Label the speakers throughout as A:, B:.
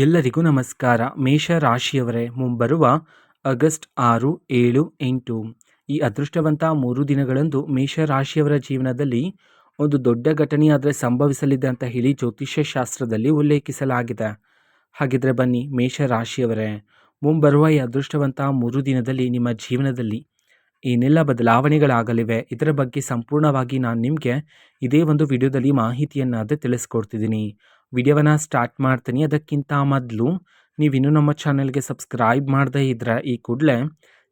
A: ಎಲ್ಲರಿಗೂ ನಮಸ್ಕಾರ. ಮೇಷ ರಾಶಿಯವರೇ, ಮುಂಬರುವ ಆಗಸ್ಟ್ 6, 7, 8 ಈ ಅದೃಷ್ಟವಂತ 3 ದಿನಗಳಂದು ಮೇಷ ರಾಶಿಯವರ ಜೀವನದಲ್ಲಿ ಒಂದು ದೊಡ್ಡ ಘಟನೆಯಾದರೆ ಸಂಭವಿಸಲಿದೆ ಅಂತ ಹೇಳಿ ಜ್ಯೋತಿಷ್ಯ ಶಾಸ್ತ್ರದಲ್ಲಿ ಉಲ್ಲೇಖಿಸಲಾಗಿದೆ. ಹಾಗಿದ್ರೆ ಬನ್ನಿ ಮೇಷ ರಾಶಿಯವರೇ, ಮುಂಬರುವ ಈ ಅದೃಷ್ಟವಂತ 3 ದಿನದಲ್ಲಿ ನಿಮ್ಮ ಜೀವನದಲ್ಲಿ ಏನೆಲ್ಲ ಬದಲಾವಣೆಗಳಾಗಲಿವೆ ಇದರ ಬಗ್ಗೆ ಸಂಪೂರ್ಣವಾಗಿ ನಾನು ನಿಮಗೆ ಇದೇ ಒಂದು ವಿಡಿಯೋದಲ್ಲಿ ಮಾಹಿತಿಯನ್ನಾದರೆ ತಿಳಿಸ್ಕೊಡ್ತಿದ್ದೀನಿ. ವಿಡಿಯೋವನ್ನು ಸ್ಟಾರ್ಟ್ ಮಾಡ್ತೀನಿ. ಅದಕ್ಕಿಂತ ಮೊದಲು ನೀವಿನ್ನೂ ನಮ್ಮ ಚಾನಲ್ಗೆ ಸಬ್ಸ್ಕ್ರೈಬ್ ಮಾಡದೇ ಇದ್ದರೆ ಈ ಕೂಡಲೇ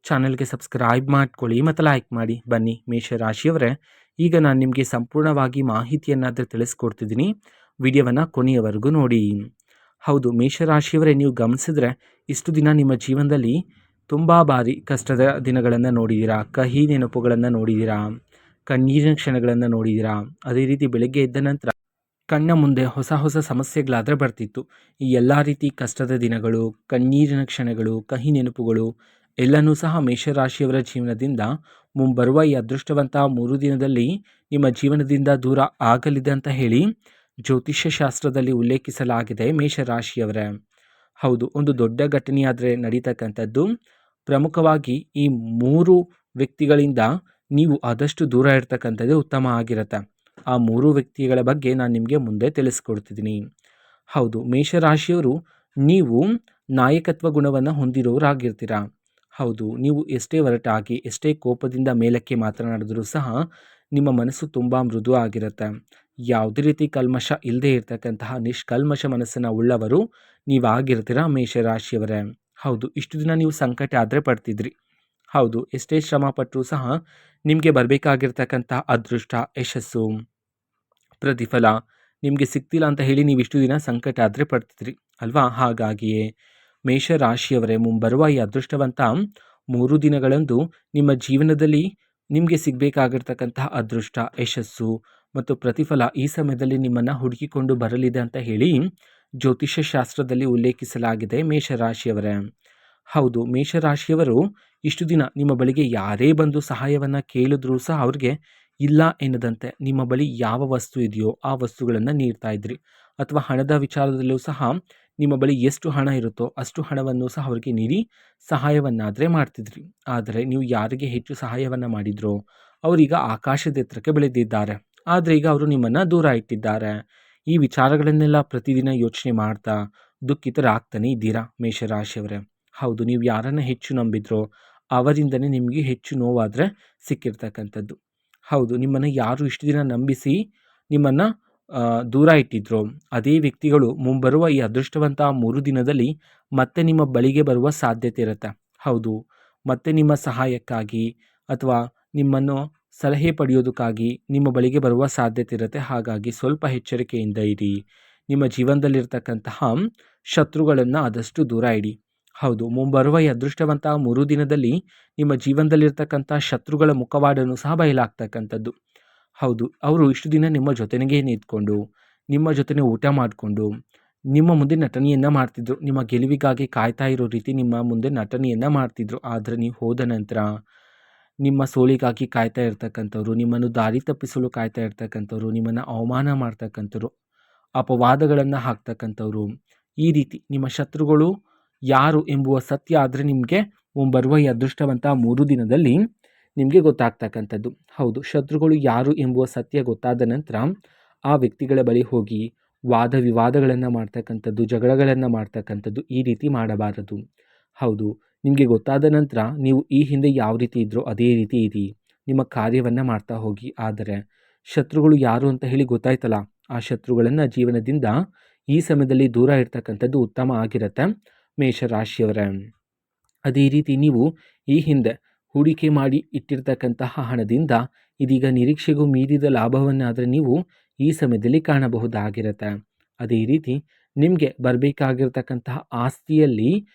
A: ಚಾನಲ್ಗೆ ಸಬ್ಸ್ಕ್ರೈಬ್ ಮಾಡ್ಕೊಳ್ಳಿ ಮತ್ತು ಲೈಕ್ ಮಾಡಿ. ಬನ್ನಿ ಮೇಷರಾಶಿಯವರೇ, ಈಗ ನಾನು ನಿಮಗೆ ಸಂಪೂರ್ಣವಾಗಿ ಮಾಹಿತಿಯನ್ನಾದರೆ ತಿಳಿಸ್ಕೊಡ್ತಿದ್ದೀನಿ. ವಿಡಿಯೋವನ್ನು ಕೊನೆಯವರೆಗೂ ನೋಡಿ. ಹೌದು ಮೇಷರಾಶಿಯವರೇ, ನೀವು ಗಮನಿಸಿದ್ರೆ ಇಷ್ಟು ದಿನ ನಿಮ್ಮ ಜೀವನದಲ್ಲಿ ತುಂಬ ಬಾರಿ ಕಷ್ಟದ ದಿನಗಳನ್ನು ನೋಡಿದ್ದೀರಾ, ಕಹಿ ನೆನಪುಗಳನ್ನು ನೋಡಿದ್ದೀರಾ, ಕಣ್ಣೀರಿನ ಕ್ಷಣಗಳನ್ನು ನೋಡಿದ್ದೀರಾ. ಅದೇ ರೀತಿ ಬೆಳಗ್ಗೆ ಎದ್ದ ನಂತರ ಕಣ್ಣ ಮುಂದೆ ಹೊಸ ಹೊಸ ಸಮಸ್ಯೆಗಳಾದರೆ ಬರ್ತಿತ್ತು. ಈ ಎಲ್ಲ ರೀತಿ ಕಷ್ಟದ ದಿನಗಳು, ಕಣ್ಣೀರಿನ ಕ್ಷಣಗಳು, ಕಹಿ ನೆನಪುಗಳು ಎಲ್ಲನೂ ಸಹ ಮೇಷರಾಶಿಯವರ ಜೀವನದಿಂದ ಮುಂಬರುವ ಈ ಅದೃಷ್ಟವಂತ 3 ದಿನದಲ್ಲಿ ನಿಮ್ಮ ಜೀವನದಿಂದ ದೂರ ಆಗಲಿದೆ ಅಂತ ಹೇಳಿ ಜ್ಯೋತಿಷ್ಯ ಶಾಸ್ತ್ರದಲ್ಲಿ ಉಲ್ಲೇಖಿಸಲಾಗಿದೆ. ಮೇಷರಾಶಿಯವರೇ, ಹೌದು, ಒಂದು ದೊಡ್ಡ ಘಟನೆಯಾದರೆ ನಡೀತಕ್ಕಂಥದ್ದು. ಪ್ರಮುಖವಾಗಿ ಈ 3 ವ್ಯಕ್ತಿಗಳಿಂದ ನೀವು ಆದಷ್ಟು ದೂರ ಇರ್ತಕ್ಕಂಥದ್ದು ಉತ್ತಮ ಆಗಿರುತ್ತೆ. ಆ 3 ವ್ಯಕ್ತಿಗಳ ಬಗ್ಗೆ ನಾನು ನಿಮಗೆ ಮುಂದೆ ತಿಳಿಸ್ಕೊಡ್ತಿದ್ದೀನಿ. ಹೌದು ಮೇಷರಾಶಿಯವರು, ನೀವು ನಾಯಕತ್ವ ಗುಣವನ್ನು ಹೊಂದಿರೋರಾಗಿರ್ತೀರ. ಹೌದು, ನೀವು ಎಷ್ಟೇ ಒರಟಾಗಿ ಎಷ್ಟೇ ಕೋಪದಿಂದ ಮೇಲಕ್ಕೆ ಮಾತನಾಡಿದ್ರೂ ಸಹ ನಿಮ್ಮ ಮನಸ್ಸು ತುಂಬ ಮೃದು ಆಗಿರುತ್ತೆ. ಯಾವುದೇ ರೀತಿ ಕಲ್ಮಶ ಇಲ್ಲದೆ ಇರತಕ್ಕಂತಹ ನಿಷ್ಕಲ್ಮಶ ಮನಸ್ಸನ್ನು ಉಳ್ಳವರು ನೀವಾಗಿರ್ತೀರ ಮೇಷರಾಶಿಯವರೇ. ಹೌದು, ಇಷ್ಟು ದಿನ ನೀವು ಸಂಕಟ ಆದರೆ ಪಡ್ತಿದ್ರಿ. ಹೌದು, ಎಷ್ಟೇ ಶ್ರಮ ಪಟ್ಟರೂ ಸಹ ನಿಮಗೆ ಬರಬೇಕಾಗಿರ್ತಕ್ಕಂಥ ಅದೃಷ್ಟ, ಯಶಸ್ಸು, ಪ್ರತಿಫಲ ನಿಮಗೆ ಸಿಗ್ತಿಲ್ಲ ಅಂತ ಹೇಳಿ ನೀವು ಇಷ್ಟು ದಿನ ಸಂಕಟ ಆದರೆ ಪಡ್ತಿದ್ರಿ ಅಲ್ವಾ. ಹಾಗಾಗಿಯೇ ಮೇಷರಾಶಿಯವರೇ, ಮುಂಬರುವ ಈ ಅದೃಷ್ಟವಂತ 3 ದಿನಗಳಂದು ನಿಮ್ಮ ಜೀವನದಲ್ಲಿ ನಿಮಗೆ ಸಿಗಬೇಕಾಗಿರ್ತಕ್ಕಂತಹ ಅದೃಷ್ಟ, ಯಶಸ್ಸು ಮತ್ತು ಪ್ರತಿಫಲ ಈ ಸಮಯದಲ್ಲಿ ನಿಮ್ಮನ್ನು ಹುಡುಕಿಕೊಂಡು ಬರಲಿದೆ ಅಂತ ಹೇಳಿ ಜ್ಯೋತಿಷ್ಯ ಶಾಸ್ತ್ರದಲ್ಲಿ ಉಲ್ಲೇಖಿಸಲಾಗಿದೆ. ಮೇಷರಾಶಿಯವರೇ, ಹೌದು, ಮೇಷರಾಶಿಯವರು ಇಷ್ಟು ದಿನ ನಿಮ್ಮ ಬಳಿಗೆ ಯಾರೇ ಬಂದು ಸಹಾಯವನ್ನು ಕೇಳಿದ್ರೂ ಸಹ ಅವ್ರಿಗೆ ಇಲ್ಲ ಎನ್ನದಂತೆ ನಿಮ್ಮ ಬಳಿ ಯಾವ ವಸ್ತು ಇದೆಯೋ ಆ ವಸ್ತುಗಳನ್ನು ನೀಡ್ತಾ ಇದ್ರಿ. ಅಥವಾ ಹಣದ ವಿಚಾರದಲ್ಲೂ ಸಹ ನಿಮ್ಮ ಬಳಿ ಎಷ್ಟು ಹಣ ಇರುತ್ತೋ ಅಷ್ಟು ಹಣವನ್ನು ಸಹ ಅವರಿಗೆ ನೀಡಿ ಸಹಾಯವನ್ನಾದರೆ ಮಾಡ್ತಿದ್ರಿ. ಆದರೆ ನೀವು ಯಾರಿಗೆ ಹೆಚ್ಚು ಸಹಾಯವನ್ನು ಮಾಡಿದ್ರೋ ಅವರೀಗ ಆಕಾಶದ ಎತ್ತರಕ್ಕೆ ಬೆಳೆದಿದ್ದಾರೆ. ಆದರೆ ಈಗ ಅವರು ನಿಮ್ಮನ್ನು ದೂರ ಇಟ್ಟಿದ್ದಾರೆ. ಈ ವಿಚಾರಗಳನ್ನೆಲ್ಲ ಪ್ರತಿದಿನ ಯೋಚನೆ ಮಾಡ್ತಾ ದುಃಖಿತರಾಗ್ತಾನೆ ಇದ್ದೀರಾ ಮೇಷರಾಶಿಯವರೇ. ಹೌದು, ನೀವು ಯಾರನ್ನು ಹೆಚ್ಚು ನಂಬಿದ್ರೋ ಅವರಿಂದನೇ ನಿಮಗೆ ಹೆಚ್ಚು ನೋವಾದರೆ ಸಿಕ್ಕಿರ್ತಕ್ಕಂಥದ್ದು. ಹೌದು, ನಿಮ್ಮನ್ನು ಯಾರು ಇಷ್ಟು ದಿನ ನಂಬಿಸಿ ನಿಮ್ಮನ್ನು ದೂರ ಇಟ್ಟಿದ್ರೋ ಅದೇ ವ್ಯಕ್ತಿಗಳು ಮುಂಬರುವ ಈ ಅದೃಷ್ಟವಂತ 3 ದಿನದಲ್ಲಿ ಮತ್ತೆ ನಿಮ್ಮ ಬಳಿಗೆ ಬರುವ ಸಾಧ್ಯತೆ ಇರುತ್ತೆ. ಹೌದು, ಮತ್ತೆ ನಿಮ್ಮ ಸಹಾಯಕ್ಕಾಗಿ ಅಥವಾ ನಿಮ್ಮನ್ನು ಸಲಹೆ ಪಡೆಯೋದಕ್ಕಾಗಿ ನಿಮ್ಮ ಬಳಿಗೆ ಬರುವ ಸಾಧ್ಯತೆ ಇರುತ್ತೆ. ಹಾಗಾಗಿ ಸ್ವಲ್ಪ ಎಚ್ಚರಿಕೆಯಿಂದ ಇರಿ. ನಿಮ್ಮ ಜೀವನದಲ್ಲಿರ್ತಕ್ಕಂತಹ ಶತ್ರುಗಳನ್ನು ಆದಷ್ಟು ದೂರ ಇಡಿ. ಹೌದು, ಮುಂಬರುವ ಈ ಅದೃಷ್ಟವಂತ 3 ದಿನದಲ್ಲಿ ನಿಮ್ಮ ಜೀವನದಲ್ಲಿರ್ತಕ್ಕಂಥ ಶತ್ರುಗಳ ಮುಖವಾಡನ್ನು ಸಹ ಬಯಲಾಗ್ತಕ್ಕಂಥದ್ದು. ಹೌದು, ಅವರು ಇಷ್ಟು ದಿನ ನಿಮ್ಮ ಜೊತೆಗೇ ನಿಂತ್ಕೊಂಡು ನಿಮ್ಮ ಜೊತೆ ಊಟ ಮಾಡಿಕೊಂಡು ನಿಮ್ಮ ಮುಂದೆ ನಟನೆಯನ್ನು ಮಾಡ್ತಿದ್ರು. ನಿಮ್ಮ ಗೆಲುವಿಗಾಗಿ ಕಾಯ್ತಾ ಇರೋ ರೀತಿ ನಿಮ್ಮ ಮುಂದೆ ನಟನೆಯನ್ನು ಮಾಡ್ತಿದ್ರು. ಆದರೆ ನೀವು ಹೋದ ನಂತರ ನಿಮ್ಮ ಸೋಲಿಗಾಗಿ ಕಾಯ್ತಾ ಇರ್ತಕ್ಕಂಥವ್ರು, ನಿಮ್ಮನ್ನು ದಾರಿ ತಪ್ಪಿಸಲು ಕಾಯ್ತಾ ಇರ್ತಕ್ಕಂಥವ್ರು, ನಿಮ್ಮನ್ನು ಅವಮಾನ ಮಾಡ್ತಕ್ಕಂಥವ್ರು, ಅಪವಾದಗಳನ್ನು ಹಾಕ್ತಕ್ಕಂಥವ್ರು, ಈ ರೀತಿ ನಿಮ್ಮ ಶತ್ರುಗಳು ಯಾರು ಎಂಬುವ ಸತ್ಯ ಆದರೆ ನಿಮಗೆ ಮುಂಬರುವ ಈ ಅದೃಷ್ಟವಂತ 3 ದಿನದಲ್ಲಿ ನಿಮಗೆ ಗೊತ್ತಾಗ್ತಕ್ಕಂಥದ್ದು. ಹೌದು, ಶತ್ರುಗಳು ಯಾರು ಎಂಬುವ ಸತ್ಯ ಗೊತ್ತಾದ ನಂತರ ಆ ವ್ಯಕ್ತಿಗಳ ಬಳಿ ಹೋಗಿ ವಾದ ವಿವಾದಗಳನ್ನು ಮಾಡ್ತಕ್ಕಂಥದ್ದು, ಜಗಳಗಳನ್ನು ಮಾಡ್ತಕ್ಕಂಥದ್ದು ಈ ರೀತಿ ಮಾಡಬಾರದು. ಹೌದು, ನಿಮಗೆ ಗೊತ್ತಾದ ನಂತರ ನೀವು ಈ ಹಿಂದೆ ಯಾವ ರೀತಿ ಇದ್ರೋ ಅದೇ ರೀತಿ ಇರಿ, ನಿಮ್ಮ ಕಾರ್ಯವನ್ನು ಮಾಡ್ತಾ ಹೋಗಿ. ಆದರೆ ಶತ್ರುಗಳು ಯಾರು ಅಂತ ಹೇಳಿ ಗೊತ್ತಾಯ್ತಲ್ಲ, ಆ ಶತ್ರುಗಳನ್ನು ಜೀವನದಿಂದ ಈ ಸಮಯದಲ್ಲಿ ದೂರ ಇರ್ತಕ್ಕಂಥದ್ದು ಉತ್ತಮ ಆಗಿರುತ್ತೆ ಮೇಷರಾಶಿಯವರೇ. ಅದೇ ರೀತಿ ನೀವು ಈ ಹಿಂದೆ ಹೂಡಿಕೆ ಮಾಡಿ ಇಟ್ಟಿರ್ತಕ್ಕಂತಹ ಹಣದಿಂದ ಇದೀಗ ನಿರೀಕ್ಷೆಗೂ ಮೀರಿದ ಲಾಭವನ್ನಾದರೆ ನೀವು ಈ ಸಮಯದಲ್ಲಿ ಕಾಣಬಹುದಾಗಿರುತ್ತೆ. ಅದೇ ರೀತಿ ನಿಮಗೆ ಬರಬೇಕಾಗಿರ್ತಕ್ಕಂತಹ ಆಸ್ತಿಯಲ್ಲಿ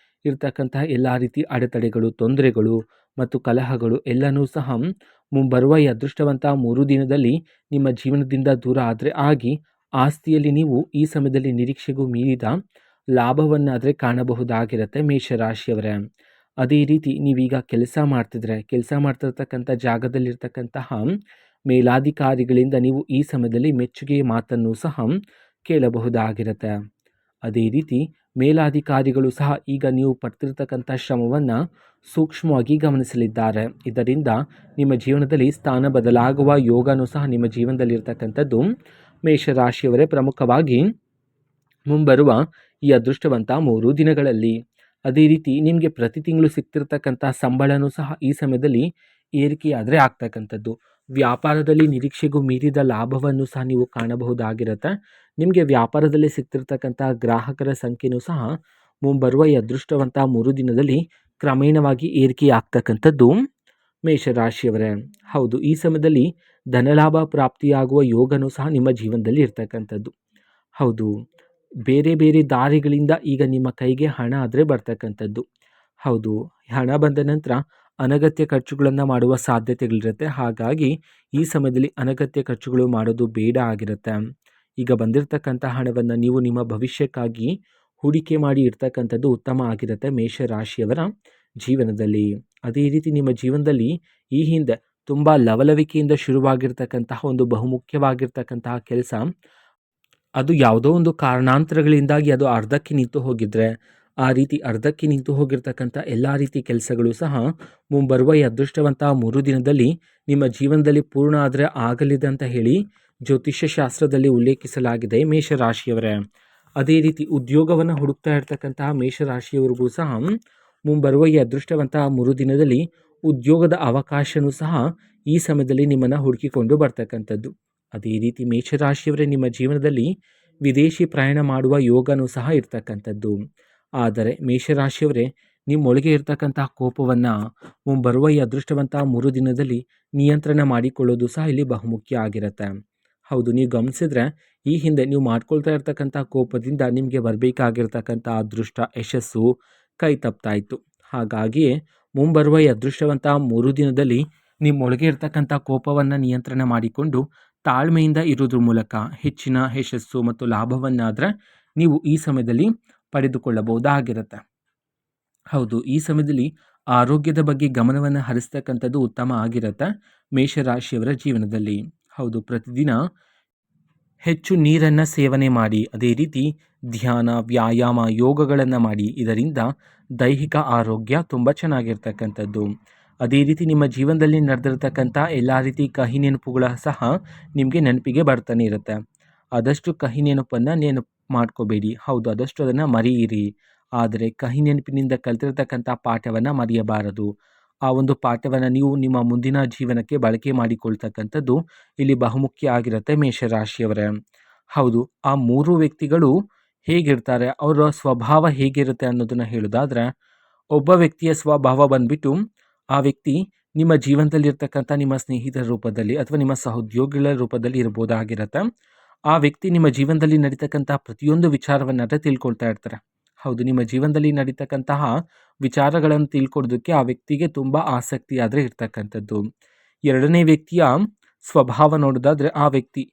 A: ಇರ್ತಕ್ಕಂತಹ ಎಲ್ಲ ರೀತಿ ಅಡೆತಡೆಗಳು, ತೊಂದರೆಗಳು ಮತ್ತು ಕಲಹಗಳು ಎಲ್ಲನೂ ಸಹ ಮುಂಬರುವ ಈ ಅದೃಷ್ಟವಂತ 3 ದಿನದಲ್ಲಿ ನಿಮ್ಮ ಜೀವನದಿಂದ ದೂರ ಆದರೆ ಆಗಿ ಆಸ್ತಿಯಲ್ಲಿ ನೀವು ಈ ಸಮಯದಲ್ಲಿ ನಿರೀಕ್ಷೆಗೂ ಮೀರಿದ ಲಾಭವನ್ನಾದರೆ ಕಾಣಬಹುದಾಗಿರುತ್ತೆ ಮೇಷರಾಶಿಯವರೇ. ಅದೇ ರೀತಿ ನೀವೀಗ ಕೆಲಸ ಮಾಡ್ತಿರ್ತಕ್ಕಂಥ ಜಾಗದಲ್ಲಿರ್ತಕ್ಕಂತಹ ಮೇಲಾಧಿಕಾರಿಗಳಿಂದ ನೀವು ಈ ಸಮಯದಲ್ಲಿ ಮೆಚ್ಚುಗೆಯ ಮಾತನ್ನು ಸಹ ಕೇಳಬಹುದಾಗಿರುತ್ತೆ. ಅದೇ ರೀತಿ ಮೇಲಾಧಿಕಾರಿಗಳು ಸಹ ಈಗ ನೀವು ಪಡ್ತಿರ್ತಕ್ಕಂಥ ಶ್ರಮವನ್ನು ಸೂಕ್ಷ್ಮವಾಗಿ ಗಮನಿಸಲಿದ್ದಾರೆ. ಇದರಿಂದ ನಿಮ್ಮ ಜೀವನದಲ್ಲಿ ಸ್ಥಾನ ಬದಲಾಗುವ ಯೋಗನೂ ಸಹ ನಿಮ್ಮ ಜೀವನದಲ್ಲಿ ಇರ್ತಕ್ಕಂಥದ್ದು. ಮೇಷರಾಶಿಯವರೇ, ಪ್ರಮುಖವಾಗಿ ಮುಂಬರುವ ಈ ಅದೃಷ್ಟವಂತ 3 ದಿನಗಳಲ್ಲಿ ಅದೇ ರೀತಿ ನಿಮಗೆ ಪ್ರತಿ ತಿಂಗಳು ಸಿಗ್ತಿರ್ತಕ್ಕಂಥ ಸಂಬಳನೂ ಸಹ ಈ ಸಮಯದಲ್ಲಿ ಏರಿಕೆಯಾದರೆ ಆಗ್ತಕ್ಕಂಥದ್ದು. ವ್ಯಾಪಾರದಲ್ಲಿ ನಿರೀಕ್ಷೆಗೂ ಮೀರಿದ ಲಾಭವನ್ನು ಸಹ ನೀವು ಕಾಣಬಹುದಾಗಿರುತ್ತೆ. ನಿಮಗೆ ವ್ಯಾಪಾರದಲ್ಲಿ ಸಿಗ್ತಿರ್ತಕ್ಕಂಥ ಗ್ರಾಹಕರ ಸಂಖ್ಯೆಯೂ ಸಹ ಮುಂಬರುವ ಈ ಅದೃಷ್ಟವಂತ 3 ದಿನದಲ್ಲಿ ಕ್ರಮೇಣವಾಗಿ ಏರಿಕೆಯಾಗ್ತಕ್ಕಂಥದ್ದು. ಮೇಷರಾಶಿಯವರೇ, ಹೌದು, ಈ ಸಮಯದಲ್ಲಿ ಧನಲಾಭ ಪ್ರಾಪ್ತಿಯಾಗುವ ಯೋಗನೂ ಸಹ ನಿಮ್ಮ ಜೀವನದಲ್ಲಿ ಇರ್ತಕ್ಕಂಥದ್ದು. ಹೌದು, ಬೇರೆ ಬೇರೆ ದಾರಿಗಳಿಂದ ಈಗ ನಿಮ್ಮ ಕೈಗೆ ಹಣ ಆದರೆ ಬರ್ತಕ್ಕಂಥದ್ದು. ಹೌದು, ಹಣ ಬಂದ ನಂತರ ಅನಗತ್ಯ ಖರ್ಚುಗಳನ್ನು ಮಾಡುವ ಸಾಧ್ಯತೆಗಳಿರುತ್ತೆ. ಹಾಗಾಗಿ ಈ ಸಮಯದಲ್ಲಿ ಅನಗತ್ಯ ಖರ್ಚುಗಳು ಮಾಡೋದು ಬೇಡ ಆಗಿರುತ್ತೆ. ಈಗ ಬಂದಿರತಕ್ಕಂಥ ಹಣವನ್ನು ನೀವು ನಿಮ್ಮ ಭವಿಷ್ಯಕ್ಕಾಗಿ ಹೂಡಿಕೆ ಮಾಡಿ ಇರ್ತಕ್ಕಂಥದ್ದು ಉತ್ತಮ ಆಗಿರುತ್ತೆ ಮೇಷರಾಶಿಯವರ ಜೀವನದಲ್ಲಿ. ಅದೇ ರೀತಿ ನಿಮ್ಮ ಜೀವನದಲ್ಲಿ ಈ ಹಿಂದೆ ತುಂಬ ಲವಲವಿಕೆಯಿಂದ ಶುರುವಾಗಿರ್ತಕ್ಕಂತಹ ಒಂದು ಬಹುಮುಖ್ಯವಾಗಿರ್ತಕ್ಕಂತಹ ಕೆಲಸ, ಅದು ಯಾವುದೋ ಒಂದು ಕಾರಣಾಂತರಗಳಿಂದಾಗಿ ಅದು ಅರ್ಧಕ್ಕೆ ನಿಂತು ಹೋಗಿದ್ರೆ, ಆ ರೀತಿ ಅರ್ಧಕ್ಕೆ ನಿಂತು ಹೋಗಿರ್ತಕ್ಕಂಥ ಎಲ್ಲ ರೀತಿ ಕೆಲಸಗಳು ಸಹ ಮುಂಬರುವ ಈ ಅದೃಷ್ಟವಂತ 3 ದಿನದಲ್ಲಿ ನಿಮ್ಮ ಜೀವನದಲ್ಲಿ ಪೂರ್ಣ ಆದರೆ ಆಗಲಿದೆ ಅಂತ ಹೇಳಿ ಜ್ಯೋತಿಷ್ಯ ಶಾಸ್ತ್ರದಲ್ಲಿ ಉಲ್ಲೇಖಿಸಲಾಗಿದೆ ಮೇಷರಾಶಿಯವರೇ. ಅದೇ ರೀತಿ ಉದ್ಯೋಗವನ್ನು ಹುಡುಕ್ತಾ ಇರ್ತಕ್ಕಂತಹ ಮೇಷರಾಶಿಯವರಿಗೂ ಸಹ ಮುಂಬರುವ ಈ ಅದೃಷ್ಟವಂತ 3 ದಿನದಲ್ಲಿ ಉದ್ಯೋಗದ ಅವಕಾಶನೂ ಸಹ ಈ ಸಮಯದಲ್ಲಿ ನಿಮ್ಮನ್ನು ಹುಡುಕಿಕೊಂಡು ಬರ್ತಕ್ಕಂಥದ್ದು. ಅದೇ ರೀತಿ ಮೇಷರಾಶಿಯವರೇ, ನಿಮ್ಮ ಜೀವನದಲ್ಲಿ ವಿದೇಶಿ ಪ್ರಯಾಣ ಮಾಡುವ ಯೋಗನೂ ಸಹ ಇರ್ತಕ್ಕಂಥದ್ದು. ಆದರೆ ಮೇಷರಾಶಿಯವರೇ, ನಿಮ್ಮೊಳಗೆ ಇರ್ತಕ್ಕಂತಹ ಕೋಪವನ್ನು ಮುಂಬರುವ ಈ ಅದೃಷ್ಟವಂತ 3 ದಿನದಲ್ಲಿ ನಿಯಂತ್ರಣ ಮಾಡಿಕೊಳ್ಳೋದು ಸಹ ಇಲ್ಲಿ ಬಹುಮುಖ್ಯ ಆಗಿರುತ್ತೆ. ಹೌದು, ನೀವು ಗಮನಿಸಿದ್ರೆ ಈ ಹಿಂದೆ ನೀವು ಮಾಡ್ಕೊಳ್ತಾ ಇರ್ತಕ್ಕಂಥ ಕೋಪದಿಂದ ನಿಮಗೆ ಬರಬೇಕಾಗಿರ್ತಕ್ಕಂಥ ಅದೃಷ್ಟ, ಯಶಸ್ಸು ಕೈ ತಪ್ತಾ ಇತ್ತು. ಹಾಗಾಗಿಯೇ ಮುಂಬರುವ ಈ ಅದೃಷ್ಟವಂತ 3 ದಿನದಲ್ಲಿ ನಿಮ್ಮೊಳಗೆ ಇರ್ತಕ್ಕಂಥ ಕೋಪವನ್ನು ನಿಯಂತ್ರಣ ಮಾಡಿಕೊಂಡು ತಾಳ್ಮೆಯಿಂದ ಇರೋದ್ರ ಮೂಲಕ ಹೆಚ್ಚಿನ ಯಶಸ್ಸು ಮತ್ತು ಲಾಭವನ್ನಾದರೆ ನೀವು ಈ ಸಮಯದಲ್ಲಿ ಪಡೆದುಕೊಳ್ಳಬಹುದಾಗಿರುತ್ತೆ. ಹೌದು, ಈ ಸಮಯದಲ್ಲಿ ಆರೋಗ್ಯದ ಬಗ್ಗೆ ಗಮನವನ್ನು ಹರಿಸ್ತಕ್ಕಂಥದ್ದು ಉತ್ತಮ ಆಗಿರುತ್ತೆ ಮೇಷರಾಶಿಯವರ ಜೀವನದಲ್ಲಿ. ಹೌದು, ಪ್ರತಿದಿನ ಹೆಚ್ಚು ನೀರನ್ನು ಸೇವನೆ ಮಾಡಿ, ಅದೇ ರೀತಿ ಧ್ಯಾನ, ವ್ಯಾಯಾಮ, ಯೋಗಗಳನ್ನು ಮಾಡಿ. ಇದರಿಂದ ದೈಹಿಕ ಆರೋಗ್ಯ ತುಂಬ ಚೆನ್ನಾಗಿರ್ತಕ್ಕಂಥದ್ದು. ಅದೇ ರೀತಿ ನಿಮ್ಮ ಜೀವನದಲ್ಲಿ ನಡೆದಿರ್ತಕ್ಕಂಥ ಎಲ್ಲ ರೀತಿ ಕಹಿ ನೆನಪುಗಳ ಸಹ ನಿಮಗೆ ನೆನಪಿಗೆ ಬರ್ತಾನೆ ಇರುತ್ತೆ. ಆದಷ್ಟು ಕಹಿ ನೆನಪನ್ನು ನೆನಪು ಮಾಡ್ಕೋಬೇಡಿ. ಹೌದು, ಆದಷ್ಟು ಅದನ್ನು ಮರೆಯಿರಿ. ಆದರೆ ಕಹಿ ನೆನಪಿನಿಂದ ಕಲಿತಿರ್ತಕ್ಕಂಥ ಪಾಠವನ್ನು ಮರೆಯಬಾರದು. ಆ ಒಂದು ಪಾಠವನ್ನು ನೀವು ನಿಮ್ಮ ಮುಂದಿನ ಜೀವನಕ್ಕೆ ಬಳಕೆ ಮಾಡಿಕೊಳ್ತಕ್ಕಂಥದ್ದು ಇಲ್ಲಿ ಬಹುಮುಖ್ಯ ಆಗಿರುತ್ತೆ ಮೇಷರಾಶಿಯವರೇ. ಹೌದು, ಆ 3 ವ್ಯಕ್ತಿಗಳು ಹೇಗಿರ್ತಾರೆ, ಅವರ ಸ್ವಭಾವ ಹೇಗಿರುತ್ತೆ ಅನ್ನೋದನ್ನು ಹೇಳೋದಾದರೆ, ಒಬ್ಬ ವ್ಯಕ್ತಿಯ ಸ್ವಭಾವ ಬಂದ್ಬಿಟ್ಟು, ಆ ವ್ಯಕ್ತಿ ನಿಮ್ಮ ಜೀವನದಲ್ಲಿರ್ತಕ್ಕಂಥ ನಿಮ್ಮ ಸ್ನೇಹಿತರ ರೂಪದಲ್ಲಿ ಅಥವಾ ನಿಮ್ಮ ಸಹೋದ್ಯೋಗಿಗಳ ರೂಪದಲ್ಲಿ ಇರ್ಬೋದಾಗಿರುತ್ತೆ. ಆ ವ್ಯಕ್ತಿ ನಿಮ್ಮ ಜೀವನದಲ್ಲಿ ನಡೀತಕ್ಕಂಥ ಪ್ರತಿಯೊಂದು ವಿಚಾರವನ್ನಾದರೆ ತಿಳ್ಕೊಳ್ತಾ ಇರ್ತಾರೆ. ಹೌದು, ನಿಮ್ಮ ಜೀವನದಲ್ಲಿ ನಡೀತಕ್ಕಂತಹ ವಿಚಾರಗಳನ್ನು ತಿಳ್ಕೊಳ್ಳೋದಕ್ಕೆ ಆ ವ್ಯಕ್ತಿಗೆ ತುಂಬ ಆಸಕ್ತಿ ಆದರೆ ಇರ್ತಕ್ಕಂಥದ್ದು. ಎರಡನೇ ವ್ಯಕ್ತಿಯ ಸ್ವಭಾವ ನೋಡೋದಾದರೆ, ಆ ವ್ಯಕ್ತಿ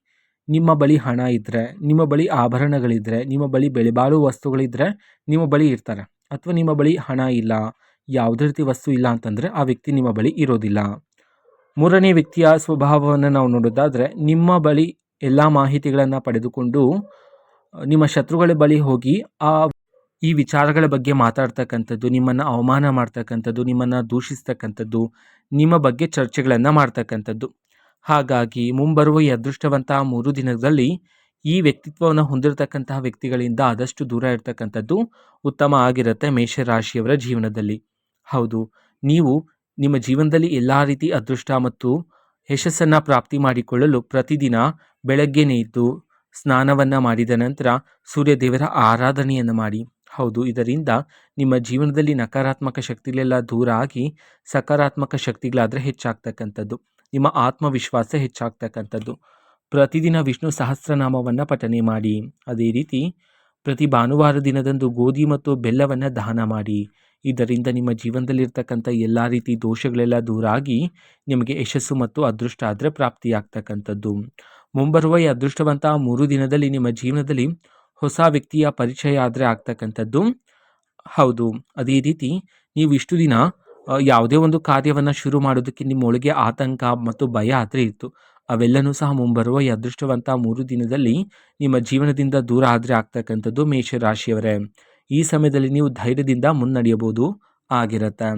A: ನಿಮ್ಮ ಬಳಿ ಹಣ ಇದ್ದರೆ, ನಿಮ್ಮ ಬಳಿ ಆಭರಣಗಳಿದ್ದರೆ, ನಿಮ್ಮ ಬಳಿ ಬೆಲೆಬಾಳುವ ವಸ್ತುಗಳಿದ್ದರೆ ನಿಮ್ಮ ಬಳಿ ಇರ್ತಾರೆ. ಅಥವಾ ನಿಮ್ಮ ಬಳಿ ಹಣ ಇಲ್ಲ, ಯಾವುದೇ ರೀತಿ ವಸ್ತು ಇಲ್ಲ ಅಂತಂದರೆ ಆ ವ್ಯಕ್ತಿ ನಿಮ್ಮ ಬಳಿ ಇರೋದಿಲ್ಲ. ಮೂರನೇ ವ್ಯಕ್ತಿಯ ಸ್ವಭಾವವನ್ನು ನಾವು ನೋಡೋದಾದರೆ, ನಿಮ್ಮ ಬಳಿ ಎಲ್ಲ ಮಾಹಿತಿಗಳನ್ನು ಪಡೆದುಕೊಂಡು ನಿಮ್ಮ ಶತ್ರುಗಳ ಬಳಿ ಹೋಗಿ ಈ ವಿಚಾರಗಳ ಬಗ್ಗೆ ಮಾತಾಡ್ತಕ್ಕಂಥದ್ದು, ನಿಮ್ಮನ್ನು ಅವಮಾನ ಮಾಡ್ತಕ್ಕಂಥದ್ದು, ನಿಮ್ಮನ್ನು ದೂಷಿಸ್ತಕ್ಕಂಥದ್ದು, ನಿಮ್ಮ ಬಗ್ಗೆ ಚರ್ಚೆಗಳನ್ನು ಮಾಡ್ತಕ್ಕಂಥದ್ದು. ಹಾಗಾಗಿ ಮುಂಬರುವ ಈ ಅದೃಷ್ಟವಂತ 3 ದಿನದಲ್ಲಿ ಈ ವ್ಯಕ್ತಿತ್ವವನ್ನು ಹೊಂದಿರತಕ್ಕಂತಹ ವ್ಯಕ್ತಿಗಳಿಂದ ಆದಷ್ಟು ದೂರ ಇರ್ತಕ್ಕಂಥದ್ದು ಉತ್ತಮ ಆಗಿರುತ್ತೆ ಮೇಷರಾಶಿಯವರ ಜೀವನದಲ್ಲಿ. ಹೌದು, ನೀವು ನಿಮ್ಮ ಜೀವನದಲ್ಲಿ ಎಲ್ಲ ರೀತಿ ಅದೃಷ್ಟ ಮತ್ತು ಯಶಸ್ಸನ್ನು ಪ್ರಾಪ್ತಿ ಮಾಡಿಕೊಳ್ಳಲು ಪ್ರತಿದಿನ ಬೆಳಗ್ಗೆನೇ ಎದ್ದು ಸ್ನಾನವನ್ನು ಮಾಡಿದ ನಂತರ ಸೂರ್ಯದೇವರ ಆರಾಧನೆಯನ್ನು ಮಾಡಿ. ಹೌದು, ಇದರಿಂದ ನಿಮ್ಮ ಜೀವನದಲ್ಲಿ ನಕಾರಾತ್ಮಕ ಶಕ್ತಿಗಳೆಲ್ಲ ದೂರ ಆಗಿ ಸಕಾರಾತ್ಮಕ ಶಕ್ತಿಗಳಾದರೆ ಹೆಚ್ಚಾಗ್ತಕ್ಕಂಥದ್ದು. ನಿಮ್ಮ ಆತ್ಮವಿಶ್ವಾಸ ಹೆಚ್ಚಾಗ್ತಕ್ಕಂಥದ್ದು. ಪ್ರತಿದಿನ ವಿಷ್ಣು ಸಹಸ್ರನಾಮವನ್ನು ಪಠನೆ ಮಾಡಿ. ಅದೇ ರೀತಿ ಪ್ರತಿ ಭಾನುವಾರ ದಿನದಂದು ಗೋಧಿ ಮತ್ತು ಬೆಲ್ಲವನ್ನು ದಾನ ಮಾಡಿ. ಇದರಿಂದ ನಿಮ್ಮ ಜೀವನದಲ್ಲಿರ್ತಕ್ಕಂಥ ಎಲ್ಲ ರೀತಿ ದೋಷಗಳೆಲ್ಲ ದೂರ ಆಗಿ ನಿಮಗೆ ಯಶಸ್ಸು ಮತ್ತು ಅದೃಷ್ಟ ಆದರೆ ಪ್ರಾಪ್ತಿಯಾಗ್ತಕ್ಕಂಥದ್ದು. ಮುಂಬರುವ ಈ ಅದೃಷ್ಟವಂತ 3 ದಿನದಲ್ಲಿ ನಿಮ್ಮ ಜೀವನದಲ್ಲಿ ಹೊಸ ವ್ಯಕ್ತಿಯ ಪರಿಚಯ ಆದರೆ ಆಗ್ತಕ್ಕಂಥದ್ದು. ಹೌದು, ಅದೇ ರೀತಿ ನೀವು ಇಷ್ಟು ದಿನ ಯಾವುದೇ ಒಂದು ಕಾರ್ಯವನ್ನು ಶುರು ಮಾಡೋದಕ್ಕೆ ನಿಮ್ಮೊಳಗೆ ಆತಂಕ ಮತ್ತು ಭಯ ಆದರೆ ಇತ್ತು. ಅವೆಲ್ಲನೂ ಸಹ ಮುಂಬರುವ ಈ ಅದೃಷ್ಟವಂತ 3 ದಿನದಲ್ಲಿ ನಿಮ್ಮ ಜೀವನದಿಂದ ದೂರ ಆದರೆ ಆಗ್ತಕ್ಕಂಥದ್ದು ಮೇಷರಾಶಿಯವರೇ. ಈ ಸಮಯದಲ್ಲಿ ನೀವು ಧೈರ್ಯದಿಂದ ಮುನ್ನಡೆಯಬಹುದು ಆಗಿರುತ್ತೆ.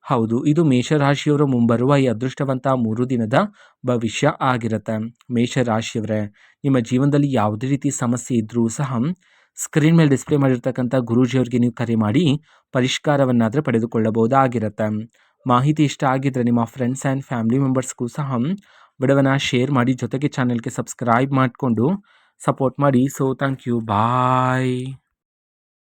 A: ಹೌದು, ಇದು ಮೇಷರಾಶಿಯವರು ಮುಂಬರುವ ಈ ಅದೃಷ್ಟವಂತ 3 ದಿನದ ಭವಿಷ್ಯ ಆಗಿರುತ್ತೆ. ಮೇಷರಾಶಿಯವರೇ, ನಿಮ್ಮ ಜೀವನದಲ್ಲಿ ಯಾವುದೇ ರೀತಿ ಸಮಸ್ಯೆ ಇದ್ರೂ ಸಹ ಸ್ಕ್ರೀನ್ ಮೇಲೆ ಡಿಸ್ಪ್ಲೇ ಮಾಡಿರ್ತಕ್ಕಂಥ ಗುರೂಜಿಯವರಿಗೆ ನೀವು ಕರೆ ಮಾಡಿ ಪರಿಷ್ಕಾರವನ್ನಾದರೆ ಪಡೆದುಕೊಳ್ಳಬಹುದಾಗಿರುತ್ತೆ. ಮಾಹಿತಿ ಇಷ್ಟ ಆಗಿದ್ರೆ ನಿಮ್ಮ ಫ್ರೆಂಡ್ಸ್ ಆ್ಯಂಡ್ ಫ್ಯಾಮಿಲಿ ಮೆಂಬರ್ಸ್ಗೂ ಸಹ ವಿಡಿಯೋವನ್ನು ಶೇರ್ ಮಾಡಿ, ಜೊತೆಗೆ ಚಾನಲ್ಗೆ ಸಬ್ಸ್ಕ್ರೈಬ್ ಮಾಡಿಕೊಂಡು ಸಪೋರ್ಟ್ ಮಾಡಿ. So thank you, bye.